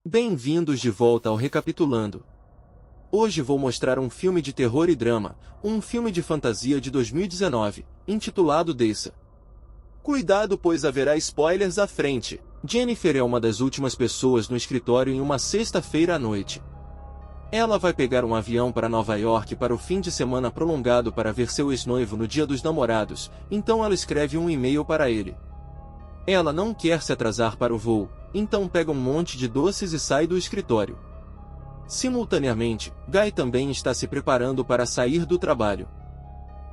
Bem-vindos de volta ao Recapitulando. Hoje vou mostrar um filme de terror e drama, um filme de fantasia de 2019, intitulado Desça. Cuidado, pois haverá spoilers à frente. Jennifer é uma das últimas pessoas no escritório em uma sexta-feira à noite. Ela vai pegar um avião para Nova York para o fim de semana prolongado para ver seu ex-noivo no Dia dos Namorados, então ela escreve um e-mail para ele. Ela não quer se atrasar para o voo, então pega um monte de doces e sai do escritório. Simultaneamente, Guy também está se preparando para sair do trabalho.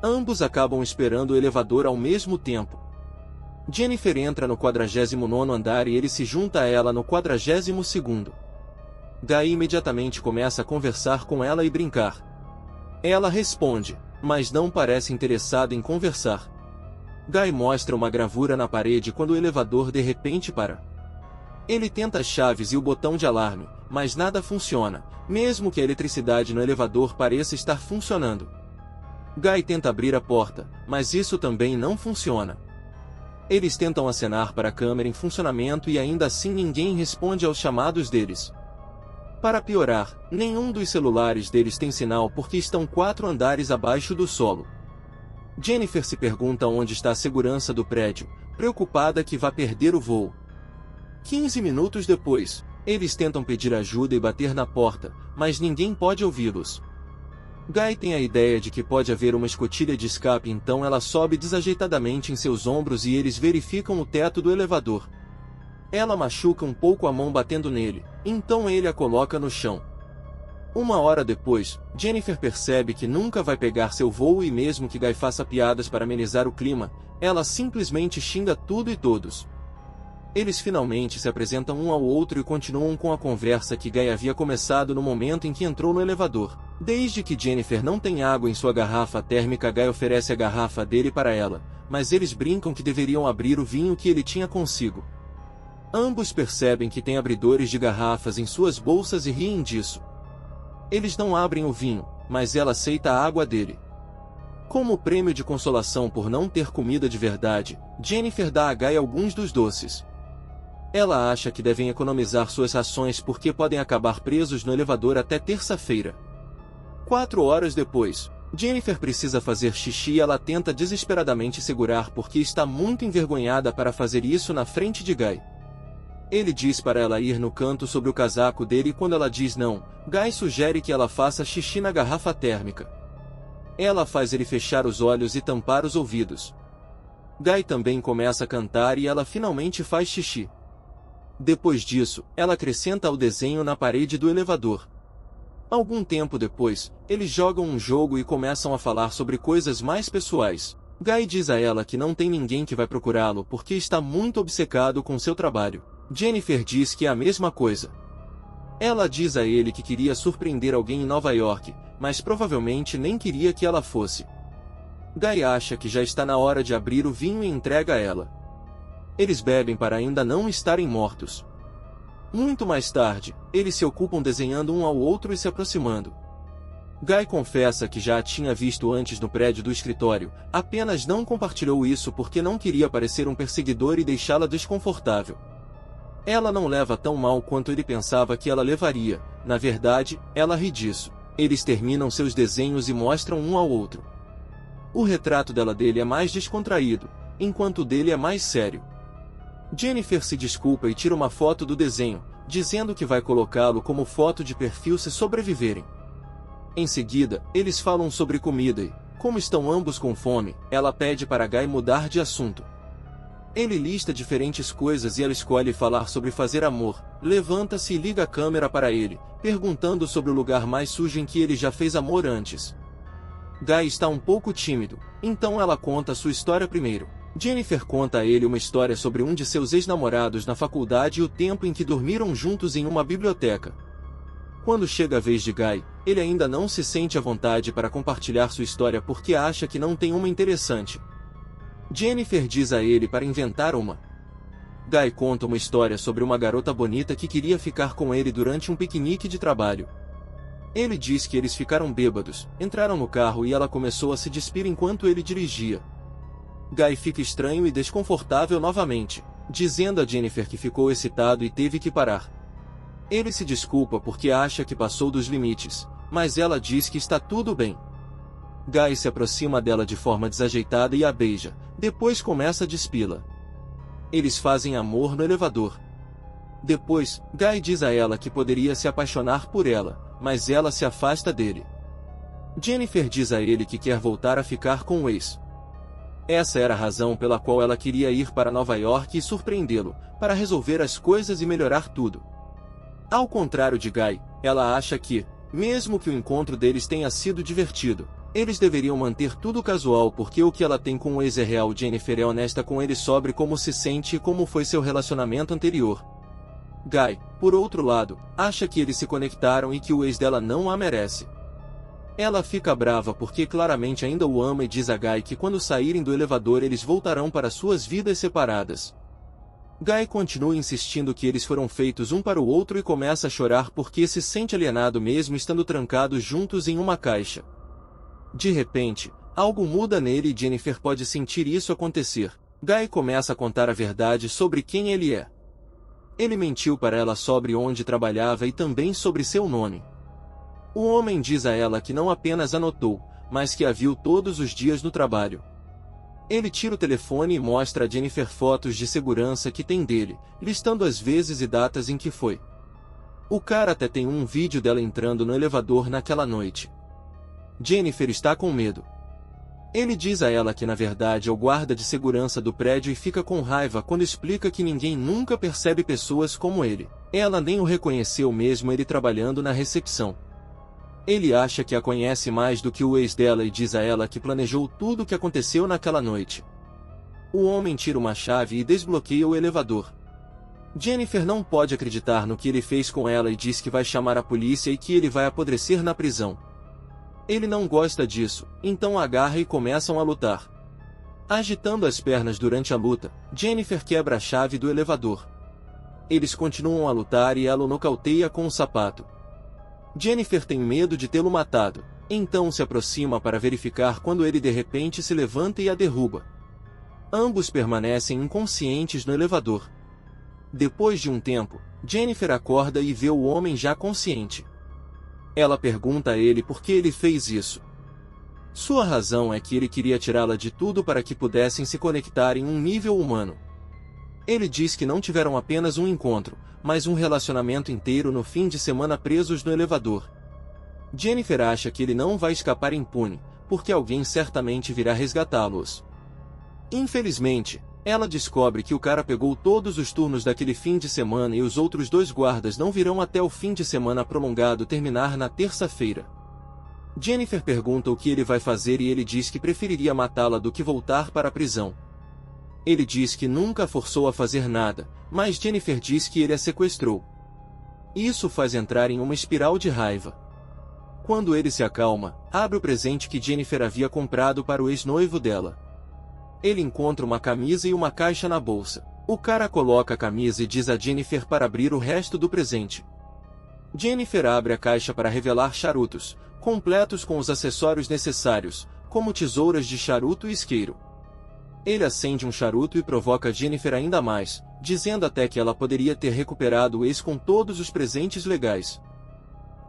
Ambos acabam esperando o elevador ao mesmo tempo. Jennifer entra no 49º andar e ele se junta a ela no 42º. Guy imediatamente começa a conversar com ela e brincar. Ela responde, mas não parece interessada em conversar. Guy mostra uma gravura na parede quando o elevador de repente para. Ele tenta as chaves e o botão de alarme, mas nada funciona, mesmo que a eletricidade no elevador pareça estar funcionando. Guy tenta abrir a porta, mas isso também não funciona. Eles tentam acenar para a câmera em funcionamento e ainda assim ninguém responde aos chamados deles. Para piorar, nenhum dos celulares deles tem sinal porque estão 4 andares abaixo do solo. Jennifer se pergunta onde está a segurança do prédio, preocupada que vá perder o voo. 15 minutos depois, eles tentam pedir ajuda e bater na porta, mas ninguém pode ouvi-los. Guy tem a ideia de que pode haver uma escotilha de escape, então ela sobe desajeitadamente em seus ombros e eles verificam o teto do elevador. Ela machuca um pouco a mão batendo nele, então ele a coloca no chão. Uma hora depois, Jennifer percebe que nunca vai pegar seu voo e mesmo que Guy faça piadas para amenizar o clima, ela simplesmente xinga tudo e todos. Eles finalmente se apresentam um ao outro e continuam com a conversa que Guy havia começado no momento em que entrou no elevador. Desde que Jennifer não tem água em sua garrafa térmica, Guy oferece a garrafa dele para ela, mas eles brincam que deveriam abrir o vinho que ele tinha consigo. Ambos percebem que tem abridores de garrafas em suas bolsas e riem disso. Eles não abrem o vinho, mas ela aceita a água dele. Como prêmio de consolação por não ter comida de verdade, Jennifer dá a Guy alguns dos doces. Ela acha que devem economizar suas rações porque podem acabar presos no elevador até terça-feira. 4 horas depois, Jennifer precisa fazer xixi e ela tenta desesperadamente segurar porque está muito envergonhada para fazer isso na frente de Guy. Ele diz para ela ir no canto sobre o casaco dele e quando ela diz não, Guy sugere que ela faça xixi na garrafa térmica. Ela faz ele fechar os olhos e tampar os ouvidos. Guy também começa a cantar e ela finalmente faz xixi. Depois disso, ela acrescenta o desenho na parede do elevador. Algum tempo depois, eles jogam um jogo e começam a falar sobre coisas mais pessoais. Guy diz a ela que não tem ninguém que vai procurá-lo porque está muito obcecado com seu trabalho. Jennifer diz que é a mesma coisa. Ela diz a ele que queria surpreender alguém em Nova York, mas provavelmente nem queria que ela fosse. Guy acha que já está na hora de abrir o vinho e entrega a ela. Eles bebem para ainda não estarem mortos. Muito mais tarde, eles se ocupam desenhando um ao outro e se aproximando. Guy confessa que já a tinha visto antes no prédio do escritório, apenas não compartilhou isso porque não queria parecer um perseguidor e deixá-la desconfortável. Ela não leva tão mal quanto ele pensava que ela levaria, na verdade, ela ri disso. Eles terminam seus desenhos e mostram um ao outro. O retrato dele é mais descontraído, enquanto o dele é mais sério. Jennifer se desculpa e tira uma foto do desenho, dizendo que vai colocá-lo como foto de perfil se sobreviverem. Em seguida, eles falam sobre comida e, como estão ambos com fome, ela pede para Guy mudar de assunto. Ele lista diferentes coisas e ela escolhe falar sobre fazer amor. Levanta-se e liga a câmera para ele, perguntando sobre o lugar mais sujo em que ele já fez amor antes. Guy está um pouco tímido, então ela conta sua história primeiro. Jennifer conta a ele uma história sobre um de seus ex-namorados na faculdade e o tempo em que dormiram juntos em uma biblioteca. Quando chega a vez de Guy, ele ainda não se sente à vontade para compartilhar sua história porque acha que não tem uma interessante. Jennifer diz a ele para inventar uma. Guy conta uma história sobre uma garota bonita que queria ficar com ele durante um piquenique de trabalho. Ele diz que eles ficaram bêbados, entraram no carro e ela começou a se despir enquanto ele dirigia. Guy fica estranho e desconfortável novamente, dizendo a Jennifer que ficou excitado e teve que parar. Ele se desculpa porque acha que passou dos limites, mas ela diz que está tudo bem. Guy se aproxima dela de forma desajeitada e a beija, depois começa a despi-la. Eles fazem amor no elevador. Depois, Guy diz a ela que poderia se apaixonar por ela, mas ela se afasta dele. Jennifer diz a ele que quer voltar a ficar com o ex. Essa era a razão pela qual ela queria ir para Nova York e surpreendê-lo, para resolver as coisas e melhorar tudo. Ao contrário de Guy, ela acha que, mesmo que o encontro deles tenha sido divertido, eles deveriam manter tudo casual porque o que ela tem com o ex é real. Jennifer é honesta com ele sobre como se sente e como foi seu relacionamento anterior. Guy, por outro lado, acha que eles se conectaram e que o ex dela não a merece. Ela fica brava porque claramente ainda o ama e diz a Guy que quando saírem do elevador eles voltarão para suas vidas separadas. Guy continua insistindo que eles foram feitos um para o outro e começa a chorar porque se sente alienado mesmo estando trancados juntos em uma caixa. De repente, algo muda nele e Jennifer pode sentir isso acontecer. Guy começa a contar a verdade sobre quem ele é. Ele mentiu para ela sobre onde trabalhava e também sobre seu nome. O homem diz a ela que não apenas a notou, mas que a viu todos os dias no trabalho. Ele tira o telefone e mostra a Jennifer fotos de segurança que tem dele, listando as vezes e datas em que foi. O cara até tem um vídeo dela entrando no elevador naquela noite. Jennifer está com medo. Ele diz a ela que na verdade é o guarda de segurança do prédio e fica com raiva quando explica que ninguém nunca percebe pessoas como ele. Ela nem o reconheceu mesmo ele trabalhando na recepção. Ele acha que a conhece mais do que o ex dela e diz a ela que planejou tudo o que aconteceu naquela noite. O homem tira uma chave e desbloqueia o elevador. Jennifer não pode acreditar no que ele fez com ela e diz que vai chamar a polícia e que ele vai apodrecer na prisão. Ele não gosta disso, então agarra e começam a lutar. Agitando as pernas durante a luta, Jennifer quebra a chave do elevador. Eles continuam a lutar e ela o nocauteia com um sapato. Jennifer tem medo de tê-lo matado, então se aproxima para verificar quando ele de repente se levanta e a derruba. Ambos permanecem inconscientes no elevador. Depois de um tempo, Jennifer acorda e vê o homem já consciente. Ela pergunta a ele por que ele fez isso. Sua razão é que ele queria tirá-la de tudo para que pudessem se conectar em um nível humano. Ele diz que não tiveram apenas um encontro, mas um relacionamento inteiro no fim de semana presos no elevador. Jennifer acha que ele não vai escapar impune, porque alguém certamente virá resgatá-los. Infelizmente, ela descobre que o cara pegou todos os turnos daquele fim de semana e os outros dois guardas não virão até o fim de semana prolongado terminar na terça-feira. Jennifer pergunta o que ele vai fazer e ele diz que preferiria matá-la do que voltar para a prisão. Ele diz que nunca a forçou a fazer nada, mas Jennifer diz que ele a sequestrou. Isso faz entrar em uma espiral de raiva. Quando ele se acalma, abre o presente que Jennifer havia comprado para o ex-noivo dela. Ele encontra uma camisa e uma caixa na bolsa. O cara coloca a camisa e diz a Jennifer para abrir o resto do presente. Jennifer abre a caixa para revelar charutos, completos com os acessórios necessários, como tesouras de charuto e isqueiro. Ele acende um charuto e provoca Jennifer ainda mais, dizendo até que ela poderia ter recuperado o ex com todos os presentes legais.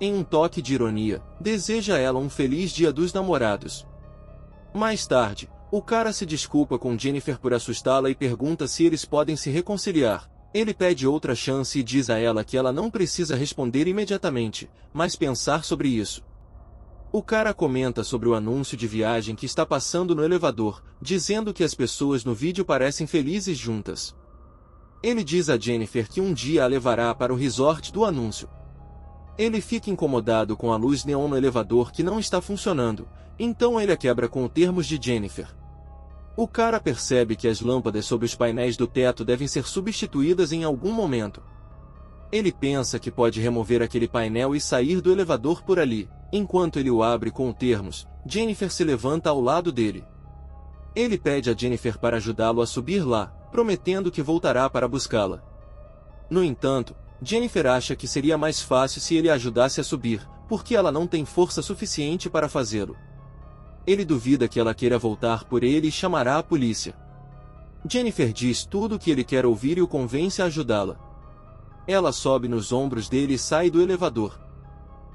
Em um toque de ironia, deseja a ela um feliz Dia dos Namorados. Mais tarde, o cara se desculpa com Jennifer por assustá-la e pergunta se eles podem se reconciliar. Ele pede outra chance e diz a ela que ela não precisa responder imediatamente, mas pensar sobre isso. O cara comenta sobre o anúncio de viagem que está passando no elevador, dizendo que as pessoas no vídeo parecem felizes juntas. Ele diz a Jennifer que um dia a levará para o resort do anúncio. Ele fica incomodado com a luz neon no elevador que não está funcionando, então ele a quebra com os termos de Jennifer. O cara percebe que as lâmpadas sob os painéis do teto devem ser substituídas em algum momento. Ele pensa que pode remover aquele painel e sair do elevador por ali. Enquanto ele o abre com os termos, Jennifer se levanta ao lado dele. Ele pede a Jennifer para ajudá-lo a subir lá, prometendo que voltará para buscá-la. No entanto, Jennifer acha que seria mais fácil se ele a ajudasse a subir, porque ela não tem força suficiente para fazê-lo. Ele duvida que ela queira voltar por ele e chamará a polícia. Jennifer diz tudo o que ele quer ouvir e o convence a ajudá-la. Ela sobe nos ombros dele e sai do elevador.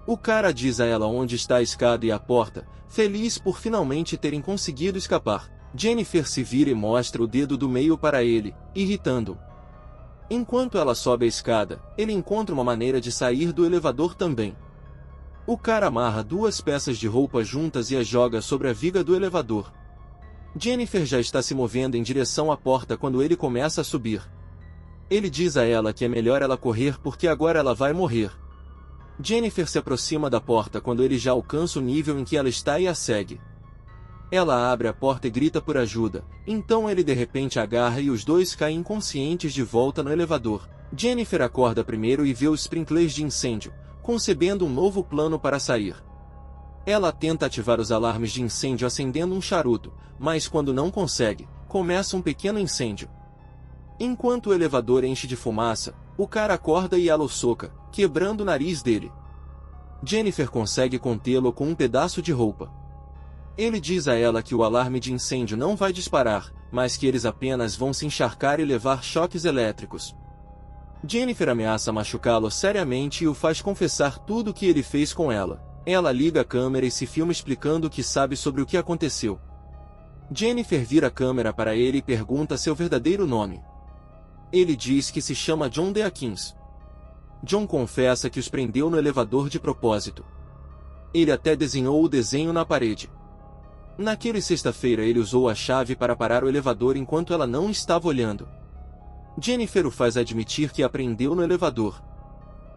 O cara diz a ela onde está a escada e a porta, feliz por finalmente terem conseguido escapar. Jennifer se vira e mostra o dedo do meio para ele, irritando-o. Enquanto ela sobe a escada, ele encontra uma maneira de sair do elevador também. O cara amarra duas peças de roupa juntas e as joga sobre a viga do elevador. Jennifer já está se movendo em direção à porta quando ele começa a subir. Ele diz a ela que é melhor ela correr porque agora ela vai morrer. Jennifer se aproxima da porta quando ele já alcança o nível em que ela está e a segue. Ela abre a porta e grita por ajuda, então ele de repente agarra e os dois caem inconscientes de volta no elevador. Jennifer acorda primeiro e vê os sprinklers de incêndio, concebendo um novo plano para sair. Ela tenta ativar os alarmes de incêndio acendendo um charuto, mas quando não consegue, começa um pequeno incêndio. Enquanto o elevador enche de fumaça, o cara acorda e ela o soca, quebrando o nariz dele. Jennifer consegue contê-lo com um pedaço de roupa. Ele diz a ela que o alarme de incêndio não vai disparar, mas que eles apenas vão se encharcar e levar choques elétricos. Jennifer ameaça machucá-lo seriamente e o faz confessar tudo o que ele fez com ela. Ela liga a câmera e se filma explicando o que sabe sobre o que aconteceu. Jennifer vira a câmera para ele e pergunta seu verdadeiro nome. Ele diz que se chama John Deakins. John confessa que os prendeu no elevador de propósito. Ele até desenhou o desenho na parede. Naquela sexta-feira ele usou a chave para parar o elevador enquanto ela não estava olhando. Jennifer o faz admitir que a prendeu no elevador.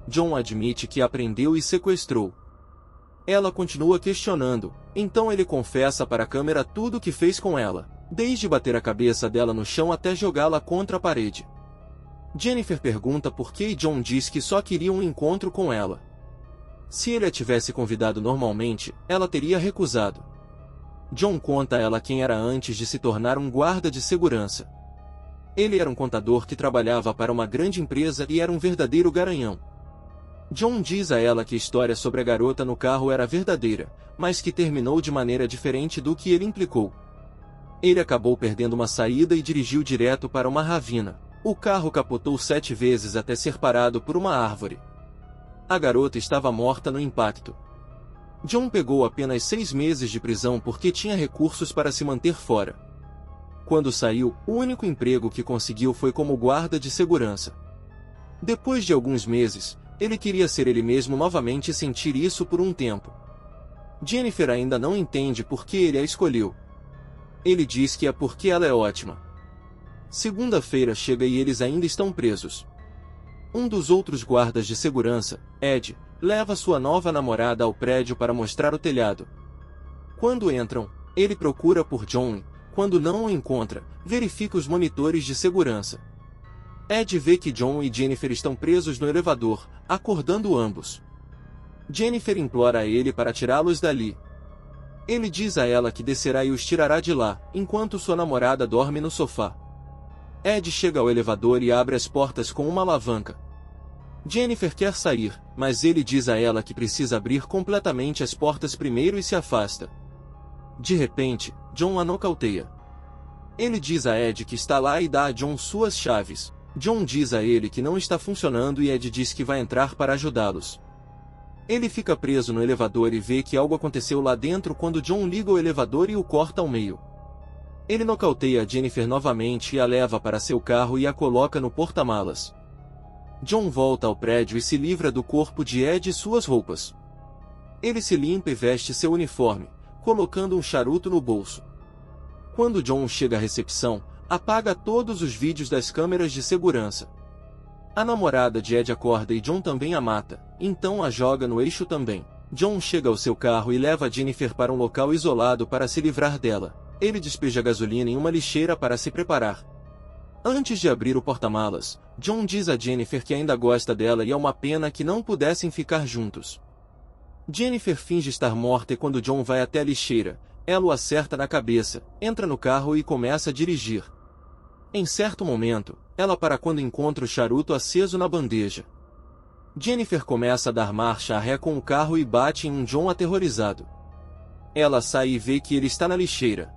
John admite que a prendeu e sequestrou. Ela continua questionando, então ele confessa para a câmera tudo o que fez com ela, desde bater a cabeça dela no chão até jogá-la contra a parede. Jennifer pergunta por que e John diz que só queria um encontro com ela. Se ele a tivesse convidado normalmente, ela teria recusado. John conta a ela quem era antes de se tornar um guarda de segurança. Ele era um contador que trabalhava para uma grande empresa e era um verdadeiro garanhão. John diz a ela que a história sobre a garota no carro era verdadeira, mas que terminou de maneira diferente do que ele implicou. Ele acabou perdendo uma saída e dirigiu direto para uma ravina. O carro capotou 7 vezes até ser parado por uma árvore. A garota estava morta no impacto. John pegou apenas 6 meses de prisão porque tinha recursos para se manter fora. Quando saiu, o único emprego que conseguiu foi como guarda de segurança. Depois de alguns meses, ele queria ser ele mesmo novamente e sentir isso por um tempo. Jennifer ainda não entende por que ele a escolheu. Ele diz que é porque ela é ótima. Segunda-feira chega e eles ainda estão presos. Um dos outros guardas de segurança, Ed, leva sua nova namorada ao prédio para mostrar o telhado. Quando entram, ele procura por John e, quando não o encontra, verifica os monitores de segurança. Ed vê que John e Jennifer estão presos no elevador, acordando ambos. Jennifer implora a ele para tirá-los dali. Ele diz a ela que descerá e os tirará de lá, enquanto sua namorada dorme no sofá. Ed chega ao elevador e abre as portas com uma alavanca. Jennifer quer sair, mas ele diz a ela que precisa abrir completamente as portas primeiro e se afasta. De repente, John a nocauteia. Ele diz a Ed que está lá e dá a John suas chaves. John diz a ele que não está funcionando e Ed diz que vai entrar para ajudá-los. Ele fica preso no elevador e vê que algo aconteceu lá dentro quando John liga o elevador e o corta ao meio. Ele nocauteia Jennifer novamente e a leva para seu carro e a coloca no porta-malas. John volta ao prédio e se livra do corpo de Ed e suas roupas. Ele se limpa e veste seu uniforme, colocando um charuto no bolso. Quando John chega à recepção, apaga todos os vídeos das câmeras de segurança. A namorada de Ed acorda e John também a mata, então a joga no eixo também. John chega ao seu carro e leva Jennifer para um local isolado para se livrar dela. Ele despeja gasolina em uma lixeira para se preparar. Antes de abrir o porta-malas, John diz a Jennifer que ainda gosta dela e é uma pena que não pudessem ficar juntos. Jennifer finge estar morta e quando John vai até a lixeira, ela o acerta na cabeça, entra no carro e começa a dirigir. Em certo momento, ela para quando encontra o charuto aceso na bandeja. Jennifer começa a dar marcha a ré com o carro e bate em um John aterrorizado. Ela sai e vê que ele está na lixeira.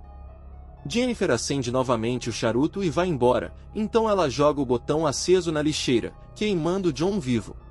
Jennifer acende novamente o charuto e vai embora, então ela joga o botão aceso na lixeira, queimando John vivo.